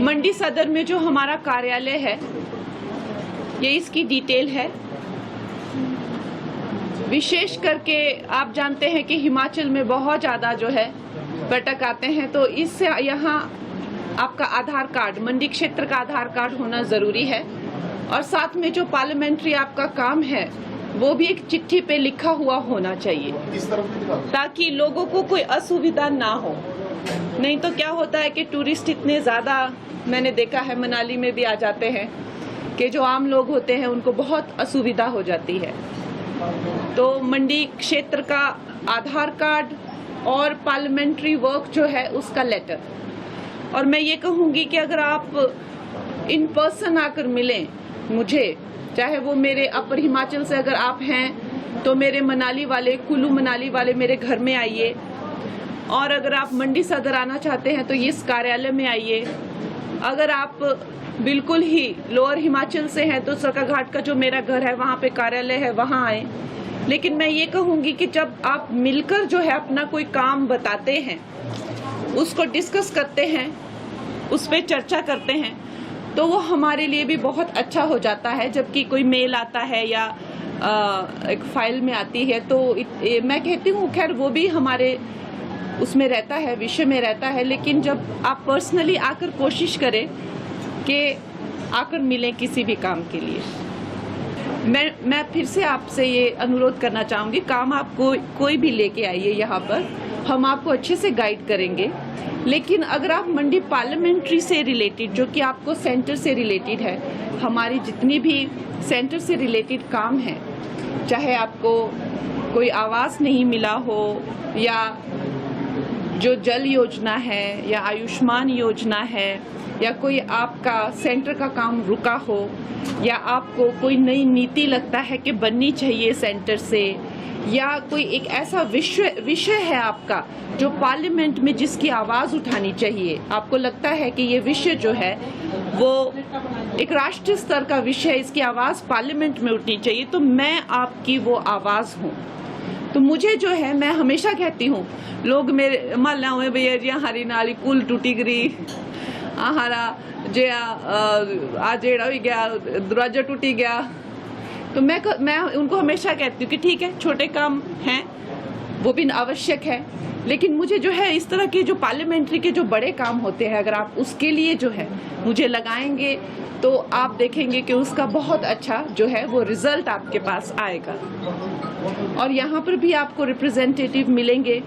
मंडी सदर में जो हमारा कार्यालय है, ये इसकी डिटेल है। विशेष करके आप जानते हैं कि हिमाचल में बहुत ज़्यादा जो है पर्यटक आते हैं, तो इससे यहाँ आपका आधार कार्ड, मंडी क्षेत्र का आधार कार्ड होना ज़रूरी है। और साथ में जो पार्लियामेंट्री आपका काम है वो भी एक चिट्ठी पे लिखा हुआ होना चाहिए, ताकि लोगों को कोई असुविधा ना हो। नहीं तो क्या होता है कि टूरिस्ट इतने ज़्यादा, मैंने देखा है मनाली में भी आ जाते हैं, कि जो आम लोग होते हैं उनको बहुत असुविधा हो जाती है। तो मंडी क्षेत्र का आधार कार्ड और पार्लियामेंट्री वर्क जो है उसका लेटर। और मैं ये कहूँगी कि अगर आप इन पर्सन आकर मिलें मुझे, चाहे वो मेरे अपर हिमाचल से अगर आप हैं तो मेरे मनाली वाले, कुल्लू मनाली वाले मेरे घर में आइए, और अगर आप मंडी सदर आना चाहते हैं तो इस कार्यालय में आइए। अगर आप बिल्कुल ही लोअर हिमाचल से हैं तो सरकाघाट का जो मेरा घर है वहाँ पे कार्यालय है, वहाँ आए। लेकिन मैं ये कहूँगी कि जब आप मिलकर जो है अपना कोई काम बताते हैं, उसको डिस्कस करते हैं, उस पर चर्चा करते हैं, तो वो हमारे लिए भी बहुत अच्छा हो जाता है। जबकि कोई मेल आता है या एक फाइल में आती है तो मैं कहती हूँ खैर वो भी हमारे उसमें रहता है, विषय में रहता है। लेकिन जब आप पर्सनली आकर कोशिश करें कि आकर मिलें किसी भी काम के लिए, मैं फिर से आपसे ये अनुरोध करना चाहूँगी, काम आप कोई भी लेके आइए यहाँ पर, हम आपको अच्छे से गाइड करेंगे। लेकिन अगर आप मंडी पार्लियामेंट्री से रिलेटेड, जो कि आपको सेंटर से रिलेटेड है, हमारी जितनी भी सेंटर से रिलेटेड काम है, चाहे आपको कोई आवास नहीं मिला हो, या जो जल योजना है, या आयुष्मान योजना है, या कोई आपका सेंटर का काम रुका हो, या आपको कोई नई नीति लगता है कि बननी चाहिए सेंटर से, या कोई एक ऐसा विषय है आपका जो पार्लियामेंट में जिसकी आवाज़ उठानी चाहिए, आपको लगता है कि ये विषय जो है वो एक राष्ट्रीय स्तर का विषय, इसकी आवाज़ पार्लियामेंट में उठनी चाहिए, तो मैं आपकी वो आवाज़ हूँ। तो मुझे जो है, मैं हमेशा कहती हूँ, लोग मेरे माला हुए भैया जी हरी नाली कुल टूटी गई, हारा जे आ जेड़ा भी गया, दरवाजा टूटी गया। तो मैं उनको हमेशा कहती हूँ कि ठीक है, छोटे काम हैं वो भी आवश्यक है, लेकिन मुझे जो है इस तरह के जो पार्लियामेंट्री के जो बड़े काम होते हैं, अगर आप उसके लिए जो है मुझे लगाएंगे तो आप देखेंगे कि उसका बहुत अच्छा जो है वो रिजल्ट आपके पास आएगा। और यहाँ पर भी आपको रिप्रेजेंटेटिव मिलेंगे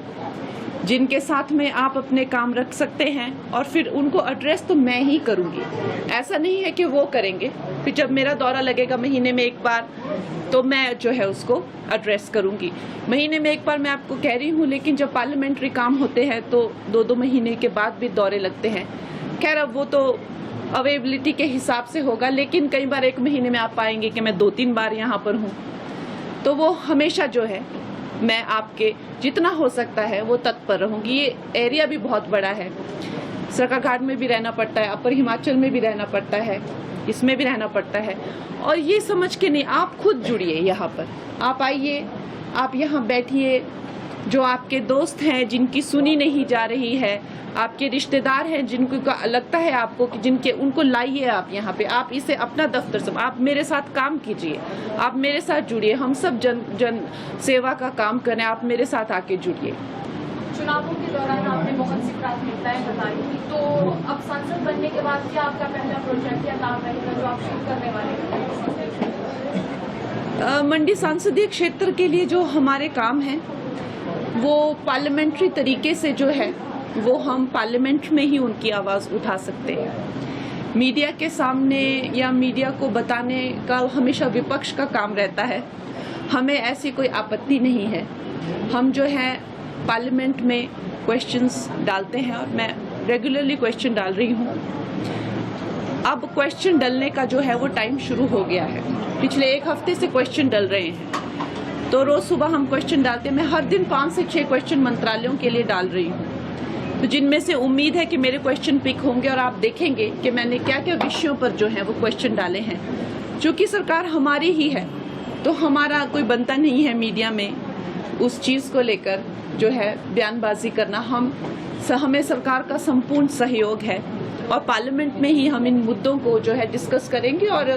जिनके साथ में आप अपने काम रख सकते हैं, और फिर उनको एड्रेस तो मैं ही करूँगी। ऐसा नहीं है कि वो करेंगे, फिर जब मेरा दौरा लगेगा महीने में एक बार तो मैं जो है उसको एड्रेस करूँगी। महीने में एक बार मैं आपको कह रही हूँ, लेकिन जब पार्लियामेंट्री काम होते हैं तो 2-2 महीने के बाद भी दौरे लगते हैं। खैर अब वो तो अवेलेबिलिटी के हिसाब से होगा, लेकिन कई बार एक महीने में आप पाएंगे कि मैं 2-3 बार यहाँ पर हूँ। तो वो हमेशा जो है मैं आपके जितना हो सकता है वो तत्पर रहूँगी। ये एरिया भी बहुत बड़ा है, सरकाघाट में भी रहना पड़ता है, अपर हिमाचल में भी रहना पड़ता है, इसमें भी रहना पड़ता है। और ये समझ के नहीं, आप खुद जुड़िए यहाँ पर, आप आइए, आप यहाँ बैठिए। जो आपके दोस्त हैं जिनकी सुनी नहीं जा रही है, आपके रिश्तेदार हैं जिनको लगता है आपको कि जिनके, उनको लाइए आप यहाँ पे, आप इसे अपना दफ्तर से, आप मेरे साथ काम कीजिए, आप मेरे साथ जुड़िए, हम सब जन सेवा का काम करें, आप मेरे साथ आके जुड़िए। चुनावों के दौरान आपने बहुत सी प्राथमिकताएं बताई थी, तो अब सांसद बनने के बाद क्या आपका पहला प्रोजेक्ट या काम रहेगा जो आप शुरू करने वाले हैं? मंडी संसदीय क्षेत्र के लिए जो हमारे काम हैं वो पार्लियामेंट्री तरीके से जो है वो हम पार्लियामेंट में ही उनकी आवाज़ उठा सकते हैं। मीडिया के सामने या मीडिया को बताने का हमेशा विपक्ष का काम रहता है, हमें ऐसी कोई आपत्ति नहीं है। हम जो है पार्लियामेंट में क्वेश्चंस डालते हैं, और मैं रेगुलरली क्वेश्चन डाल रही हूँ। अब क्वेश्चन डालने का जो है वो टाइम शुरू हो गया है, पिछले 1 हफ्ते से क्वेश्चन डल रहे हैं। तो रोज़ सुबह हम क्वेश्चन डालते हैं, मैं हर दिन 5 से 6 क्वेश्चन मंत्रालयों के लिए डाल रही हूँ, तो जिनमें से उम्मीद है कि मेरे क्वेश्चन पिक होंगे, और आप देखेंगे कि मैंने क्या क्या विषयों पर जो है वो क्वेश्चन डाले हैं। चूँकि सरकार हमारी ही है तो हमारा कोई बनता नहीं है मीडिया में उस चीज़ को लेकर जो है बयानबाजी करना हमें सरकार का संपूर्ण सहयोग है और पार्लियामेंट में ही हम इन मुद्दों को जो है डिस्कस करेंगे और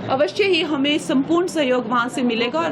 अवश्य ही हमें संपूर्ण सहयोग वहाँ से मिलेगा। और